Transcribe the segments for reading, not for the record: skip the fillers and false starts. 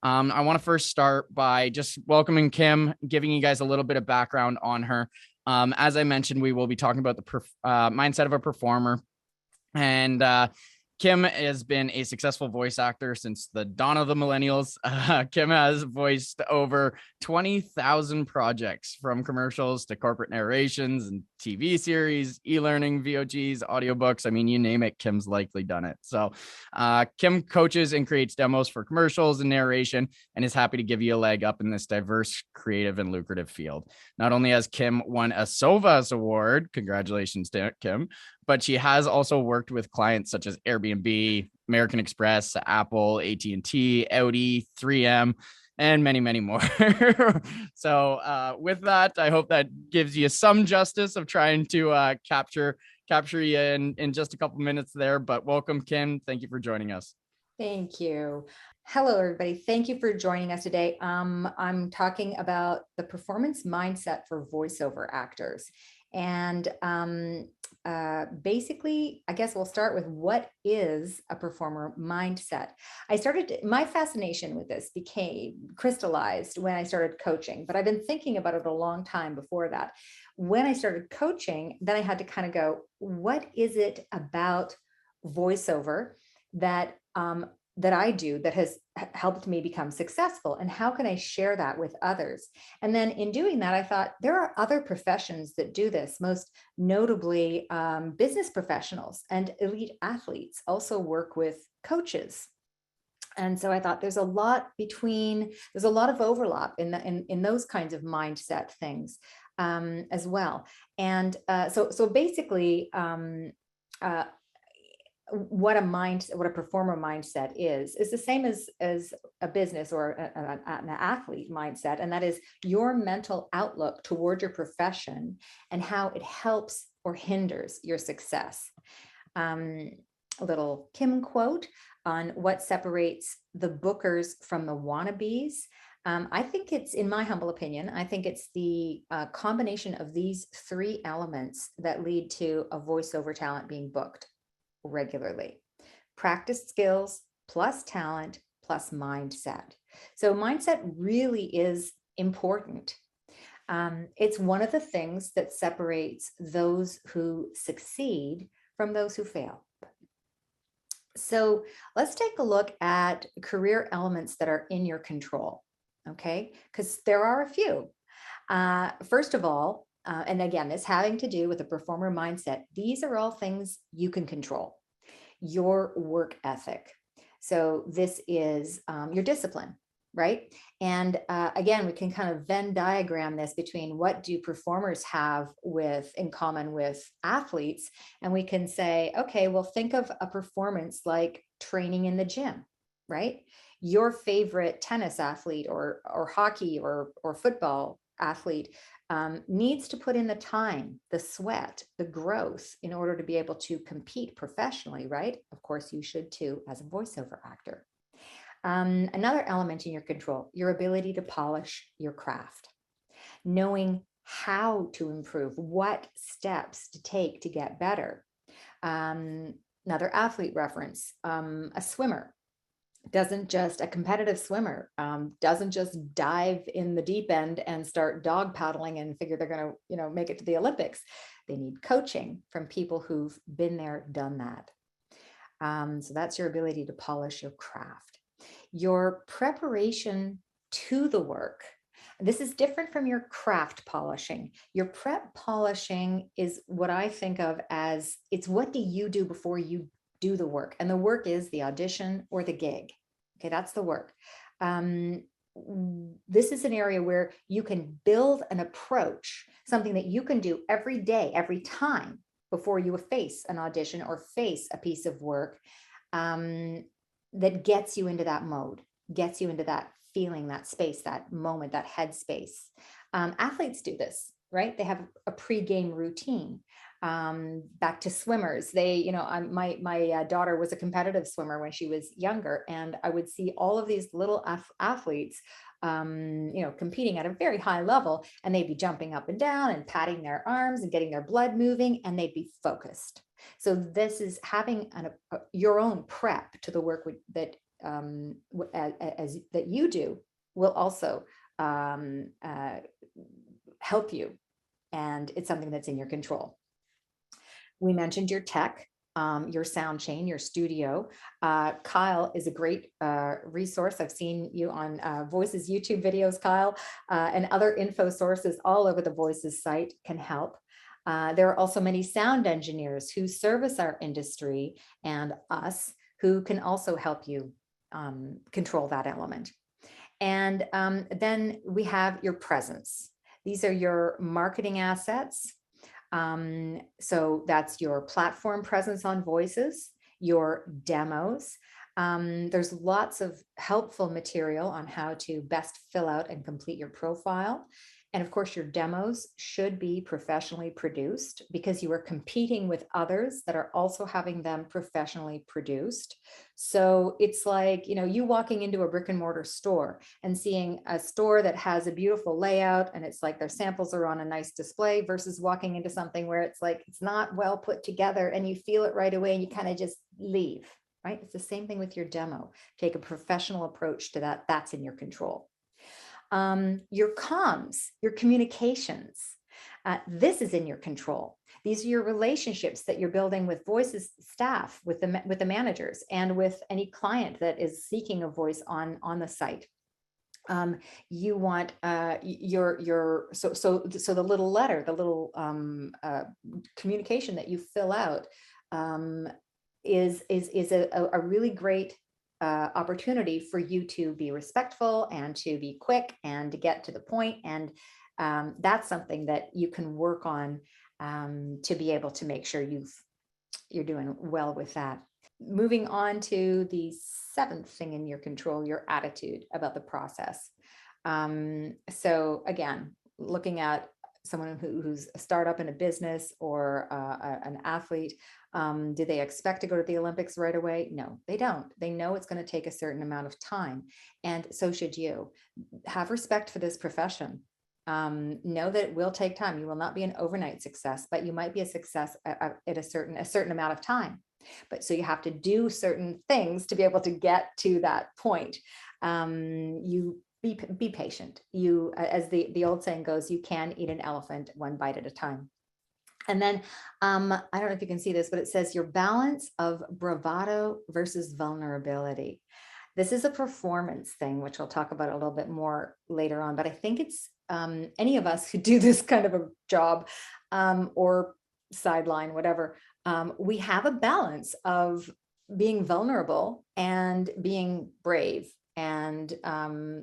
I want to first start by just welcoming Kim, giving you guys a little bit of background on her. As I mentioned, we will be talking about the mindset of a performer. And Kim has been a successful voice actor since the dawn of the millennials. Kim has voiced over 20,000 projects, from commercials to corporate narrations and TV series, e-learning, VOGs, audiobooks. I mean, you name it, Kim's likely done it. So Kim coaches and creates demos for commercials and narration, and is happy to give you a leg up in this diverse, creative, and lucrative field. Not only has Kim won a SOVAS award, congratulations to Kim, but she has also worked with clients such as Airbnb, American Express, Apple, AT&T, Audi, 3M, and many, many more. So with that, I hope that gives you some justice of trying to capture you in just a couple minutes there. But welcome, Kim. Thank you for joining us. Thank you. Hello, everybody. Thank you for joining us today. I'm talking about the performance mindset for voiceover actors. And basically, I guess we'll start with what is a performer mindset. My fascination with this became crystallized when I started coaching, but I've been thinking about it a long time before that. When I started coaching, then I had to kind of go, what is it about voiceover that that I do that has helped me become successful, and how can I share that with others? And then in doing that, I thought there are other professions that do this, most notably business professionals and elite athletes also work with coaches. And so I thought there's a lot of overlap in those kinds of mindset things as well. And so basically, uh, what a performer mindset is the same as a business or an athlete mindset, and that is your mental outlook toward your profession and how it helps or hinders your success. A little Kim quote on what separates the bookers from the wannabes. I think it's, in my humble opinion, I think it's the combination of these three elements that lead to a voiceover talent being booked regularly: practice skills plus talent plus mindset. So mindset really is important. It's one of the things that separates those who succeed from those who fail. So let's take a look at career elements that are in your control, okay? Because there are a few. First of all, and again, this having to do with a performer mindset, these are all things you can control. Your work ethic. So this is your discipline, right? And again, we can kind of Venn diagram this between what do performers have in common with athletes. And we can say, okay, well, think of a performance like training in the gym, right? Your favorite tennis athlete or hockey or football athlete needs to put in the time, the sweat, the growth in order to be able to compete professionally, right? Of course, you should too as a voiceover actor. Another element in your control, your ability to polish your craft, knowing how to improve, what steps to take to get better. Another athlete reference, a swimmer a competitive swimmer doesn't just dive in the deep end and start dog paddling and figure they're going to make it to the Olympics. They need coaching from people who've been there, done that. So that's your ability to polish your craft. Your preparation to the work. This is different from your craft polishing. Your prep polishing is what I think of as, it's what do you do before you do the work? And the work is the audition or the gig. Okay, that's the work. This is an area where you can build an approach, something that you can do every day, every time before you face an audition or face a piece of work, that gets you into that mode, gets you into that feeling, that space, that moment, that headspace. Athletes do this, right? They have a pre-game routine. Back to swimmers, my daughter was a competitive swimmer when she was younger, and I would see all of these little athletes competing at a very high level, and they'd be jumping up and down and patting their arms and getting their blood moving, and they'd be focused. So this is having your own prep to the work that as that you do will also help you. And it's something that's in your control. We mentioned your tech, your sound chain, your studio. Kyle is a great resource. I've seen you on Voices YouTube videos, Kyle, and other info sources all over the Voices site can help. There are also many sound engineers who service our industry and us who can also help you control that element. And then we have your presence. These are your marketing assets. So that's your platform presence on Voices, your demos. There's lots of helpful material on how to best fill out and complete your profile. And of course, your demos should be professionally produced because you are competing with others that are also having them professionally produced. So it's like, you walking into a brick and mortar store and seeing a store that has a beautiful layout and it's like their samples are on a nice display versus walking into something where it's like, it's not well put together and you feel it right away and you kind of just leave, right? It's the same thing with your demo. Take a professional approach to that. That's in your control. Your comms, your communications, this is in your control. These are your relationships that you're building with Voices staff, with the managers, and with any client that is seeking a voice on the site. You want so the little letter, the little communication that you fill out is a really great opportunity for you to be respectful and to be quick and to get to the point. And that's something that you can work on to be able to make sure you're doing well with that. Moving on to the seventh thing in your control, your attitude about the process. So again, looking at someone who's a startup in a business or an athlete, do they expect to go to the Olympics right away? No, they don't. They know it's going to take a certain amount of time. And so should you. Have respect for this profession. Know that it will take time. You will not be an overnight success, but you might be a success at a certain amount of time. But so you have to do certain things to be able to get to that point. You be patient. You, as the old saying goes, you can eat an elephant one bite at a time. And then I don't know if you can see this, but it says your balance of bravado versus vulnerability. This is a performance thing, which I'll talk about a little bit more later on. But I think it's any of us who do this kind of a job or sideline, whatever, we have a balance of being vulnerable and being brave and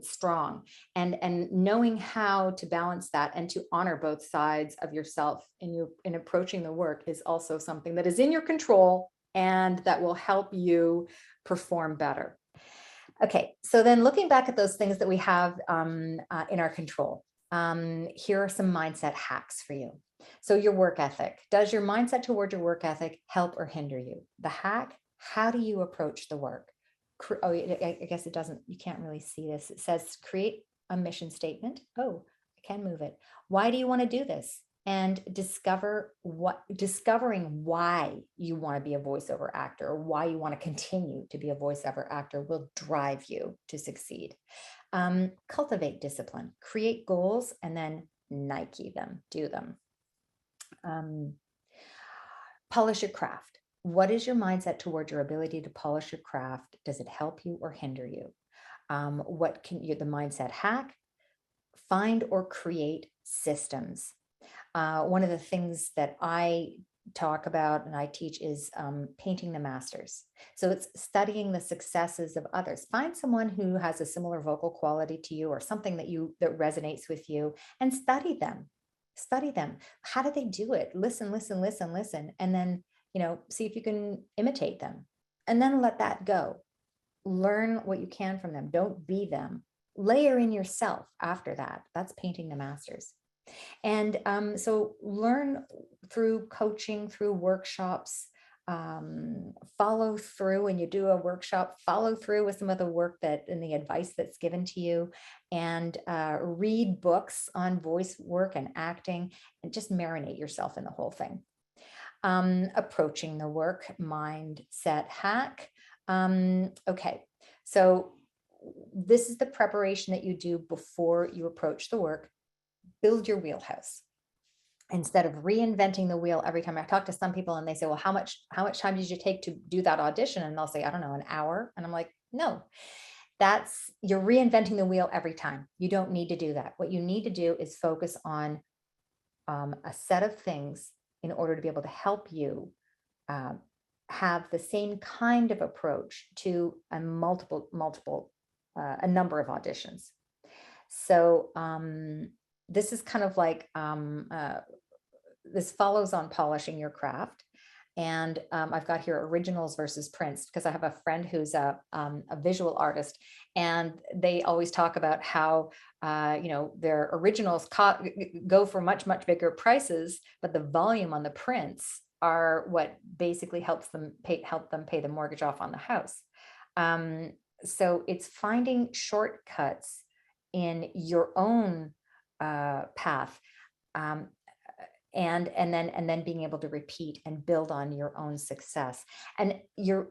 strong, and knowing how to balance that and to honor both sides of yourself in approaching the work is also something that is in your control and that will help you perform better. Okay, so then looking back at those things that we have in our control, here are some mindset hacks for you. So your work ethic. Does your mindset toward your work ethic help or hinder you? The hack, how do you approach the work? Oh, I guess it doesn't, you can't really see this. It says create a mission statement. Oh, I can move it. Why do you want to do this? And discovering why you want to be a voiceover actor or why you want to continue to be a voiceover actor will drive you to succeed. Cultivate discipline, create goals, and then Nike them, do them. Polish your craft. What is your mindset toward your ability to polish your craft? Does it help you or hinder you? What can you, the mindset hack? Find or create systems. One of the things that I talk about and I teach is painting the masters. So it's studying the successes of others. Find someone who has a similar vocal quality to you or something that resonates with you and study them. Study them. How do they do it? Listen. And then, see if you can imitate them and then let that go. Learn what you can from them. Don't be them. Layer in yourself after that. That's painting the masters. And so learn through coaching, through workshops, follow through when you do a workshop, follow through with some of the work and the advice that's given to you, and read books on voice work and acting, and just marinate yourself in the whole thing. Approaching the work mindset hack. Okay. So this is the preparation that you do before you approach the work. Build your wheelhouse instead of reinventing the wheel every time. I talk to some people and they say, well, how much time did you take to do that audition? And they'll say, I don't know, an hour. And I'm like, no, you're reinventing the wheel every time. You don't need to do that. What you need to do is focus on a set of things in order to be able to help you have the same kind of approach to a number of auditions. So this is kind of like, this follows on polishing your craft. And I've got here originals versus prints, because I have a friend who's a visual artist, and they always talk about how their originals go for much bigger prices, but the volume on the prints are what basically help them pay the mortgage off on the house. So it's finding shortcuts in your own path. And then being able to repeat and build on your own success. And your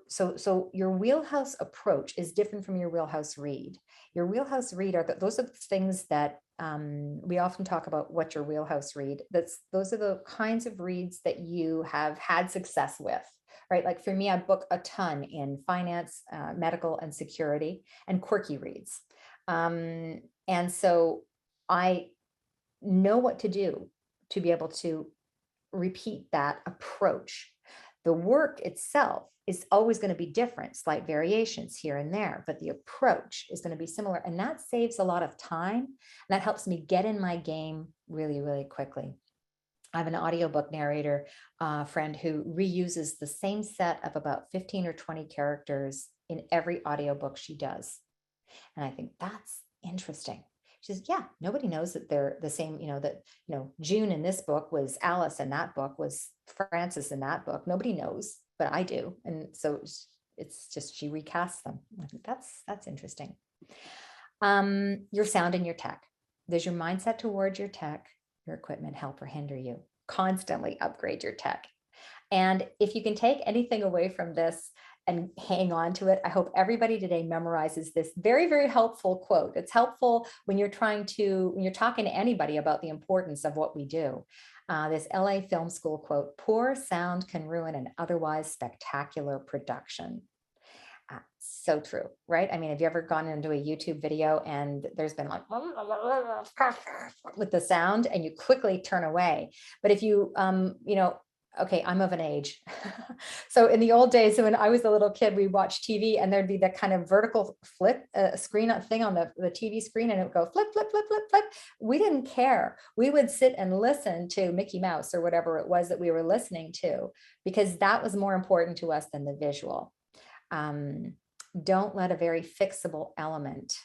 wheelhouse approach is different from your wheelhouse read. Your wheelhouse read those are the things that we often talk about. What your wheelhouse read? Those are the kinds of reads that you have had success with, right? Like for me, I book a ton in finance, medical, and security, and quirky reads. And so I know what to do to be able to repeat that approach. The work itself is always going to be different, slight variations here and there, but the approach is going to be similar. And that saves a lot of time. And that helps me get in my game really, really quickly. I have an audiobook narrator friend who reuses the same set of about 15 or 20 characters in every audiobook she does. And I think that's interesting. She says, yeah, nobody knows that they're the same, June in this book was Alice, and that book was Francis in that book. Nobody knows, but I do. And so it's just, she recasts them. I think that's interesting. Your sound and your tech. Does your mindset towards your tech, your equipment, help or hinder you? Constantly upgrade your tech. And if you can take anything away from this and hang on to it, I hope everybody today memorizes this very, very helpful quote. It's helpful when you're talking to anybody about the importance of what we do. This LA Film School quote: poor sound can ruin an otherwise spectacular production. So true, right? I mean, have you ever gone into a YouTube video and there's been like with the sound, and you quickly turn away? But if you, okay, I'm of an age. So in the old days, when I was a little kid, we watched TV and there'd be that kind of vertical flip screen thing on the TV screen, and it would go flip, flip, flip, flip, flip. We didn't care. We would sit and listen to Mickey Mouse or whatever it was that we were listening to, because that was more important to us than the visual. Don't let a very fixable element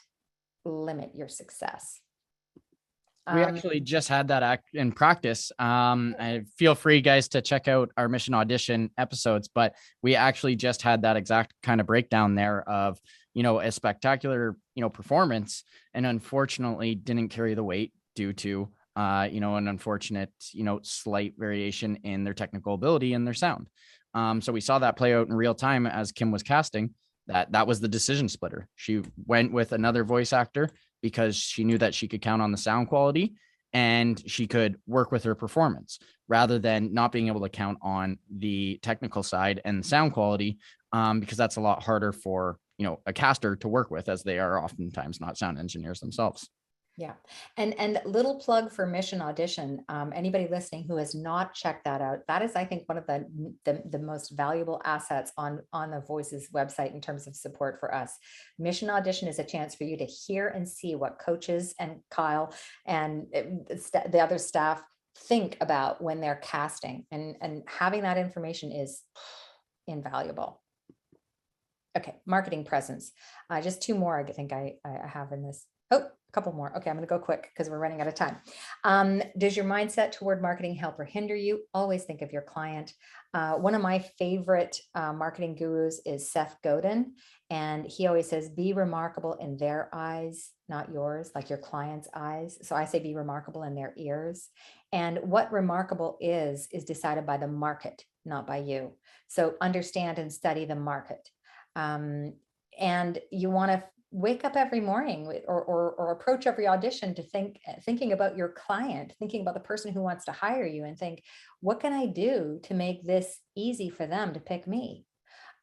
limit your success. We actually just had that in practice. I feel free, guys, to check out our Mission Audition episodes, but we actually just had that exact kind of breakdown there of, a spectacular, performance, and unfortunately didn't carry the weight due to, an unfortunate, slight variation in their technical ability and their sound. So we saw that play out in real time as Kim was casting. That was the decision splitter. She went with another voice actor because she knew that she could count on the sound quality and she could work with her performance, rather than not being able to count on the technical side and the sound quality, because that's a lot harder for, a caster to work with, as they are oftentimes not sound engineers themselves. Yeah. And little plug for Mission Audition. Anybody listening who has not checked that out, that is, I think, one of the most valuable assets on the Voices website in terms of support for us. Mission Audition is a chance for you to hear and see what coaches and Kyle and the other staff think about when they're casting, and having that information is invaluable. Okay. Marketing presence. Just two more, I think I have in this. Oh, a couple more. Okay, I'm going to go quick because we're running out of time. Does your mindset toward marketing help or hinder you? Always think of your client. One of my favorite marketing gurus is Seth Godin, and he always says, be remarkable in their eyes, not yours, like your client's eyes. So I say be remarkable in their ears. And what remarkable is decided by the market, not by you. So understand and study the market. and you want to wake up every morning or approach every audition to thinking about your client, thinking about the person who wants to hire you, and think, what can I do to make this easy for them to pick me?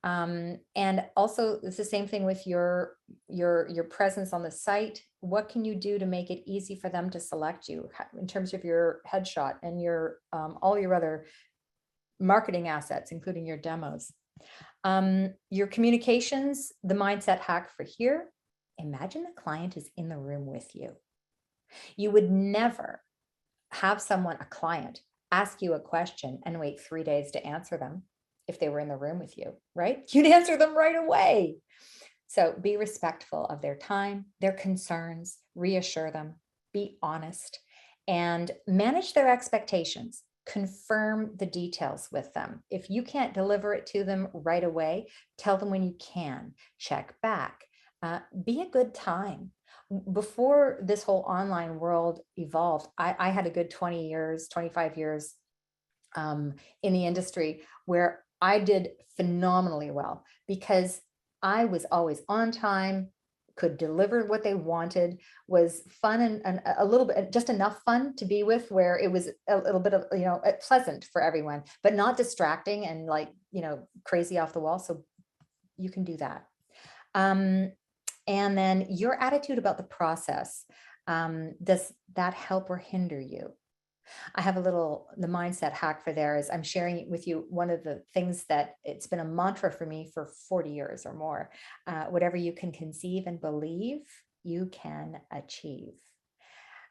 And also it's the same thing with your presence on the site. What can you do to make it easy for them to select you in terms of your headshot and your all your other marketing assets, including your demos? Your communications, the mindset hack for here: imagine the client is in the room with you. You would never have a client, ask you a question and wait 3 days to answer them if they were in the room with you, right? You'd answer them right away. So be respectful of their time, their concerns, reassure them, be honest, and manage their expectations. Confirm the details with them. If you can't deliver it to them right away, tell them when you can. Check back. Be a good time. Before this whole online world evolved, I had a good 20 years, 25 years in the industry where I did phenomenally well because I was always on time, could deliver what they wanted, was fun and a little bit, just enough fun to be with, where it was a little bit of, pleasant for everyone, but not distracting and crazy off the wall. So you can do that. And then your attitude about the process, does that help or hinder you? I have the mindset hack for there is I'm sharing with you one of the things that it's been a mantra for me for 40 years or more. Whatever you can conceive and believe, you can achieve.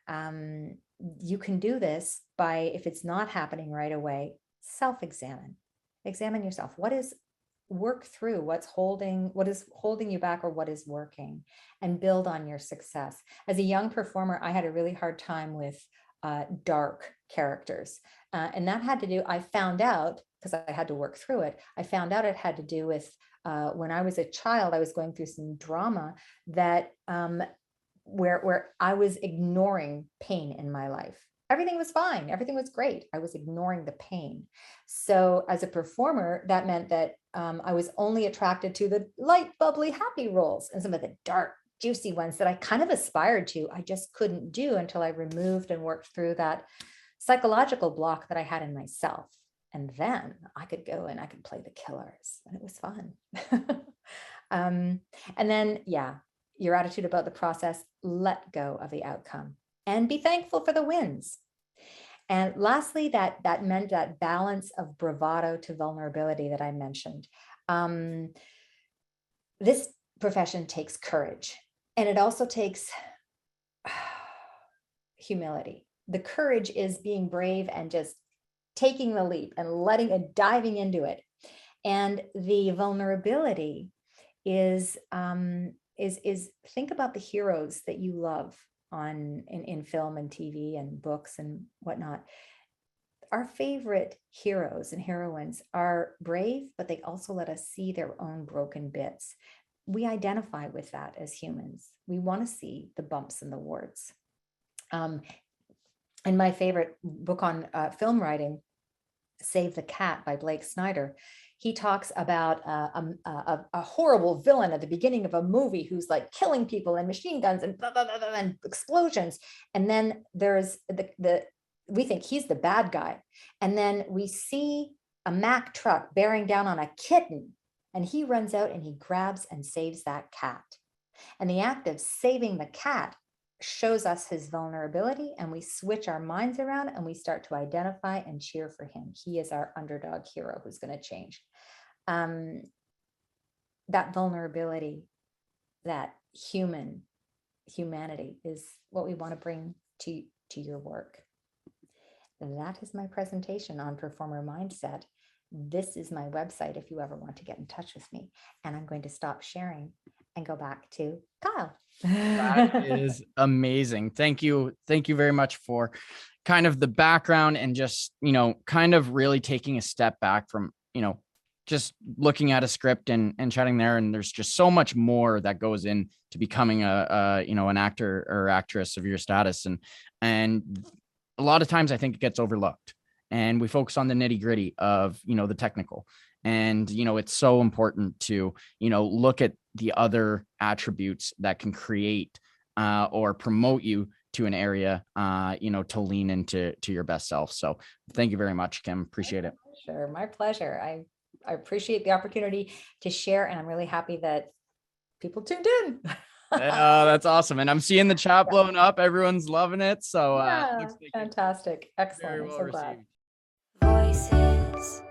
You can do this by, if it's not happening right away, self-examine. Examine yourself. Work through what is holding you back or what is working, and build on your success. As a young performer, I had a really hard time with dark characters. And that had to do, I found out, because I had to work through it, I found out it had to do with when I was a child, I was going through some drama that where I was ignoring pain in my life. Everything was fine. Everything was great. I was ignoring the pain. So as a performer, that meant that I was only attracted to the light, bubbly, happy roles, and some of the dark, juicy ones that I kind of aspired to, I just couldn't do until I removed and worked through that psychological block that I had in myself. And then I could go and I could play the killers, and it was fun. And then, your attitude about the process, let go of the outcome and be thankful for the wins. And lastly, that meant that balance of bravado to vulnerability that I mentioned. This profession takes courage, and it also takes humility. The courage is being brave and just taking the leap and diving into it. And the vulnerability is think about the heroes that you love in film and TV and books and whatnot. Our favorite heroes and heroines are brave, but they also let us see their own broken bits. We identify with that as humans. We want to see the bumps and the warts. In my favorite book on film writing, Save the Cat by Blake Snyder, he talks about a horrible villain at the beginning of a movie who's like killing people and machine guns and blah, blah, blah, blah, and explosions. And then there's we think he's the bad guy. And then we see a Mack truck bearing down on a kitten, and he runs out and he grabs and saves that cat. And the act of saving the cat shows us his vulnerability, and we switch our minds around and we start to identify and cheer for him. He is our underdog hero who's going to change. That vulnerability, that humanity is what we want to bring to your work. That is my presentation on performer mindset. This is my website if you ever want to get in touch with me. And I'm going to stop sharing and go back to Kyle. That is amazing. Thank you. Thank you very much for kind of the background and just, kind of really taking a step back from, just looking at a script and chatting there. And there's just so much more that goes into becoming an actor or actress of your status. And a lot of times I think it gets overlooked, and we focus on the nitty gritty of, the technical. And, it's so important to, look at the other attributes that can create or promote you to an area, to lean into your best self. So thank you very much, Kim. Appreciate it. Sure. My pleasure. I appreciate the opportunity to share, and I'm really happy that people tuned in. That's awesome. And I'm seeing the chat blowing up. Everyone's loving it. So yeah, fantastic. Excellent. Very well I'm so glad. received. Voices.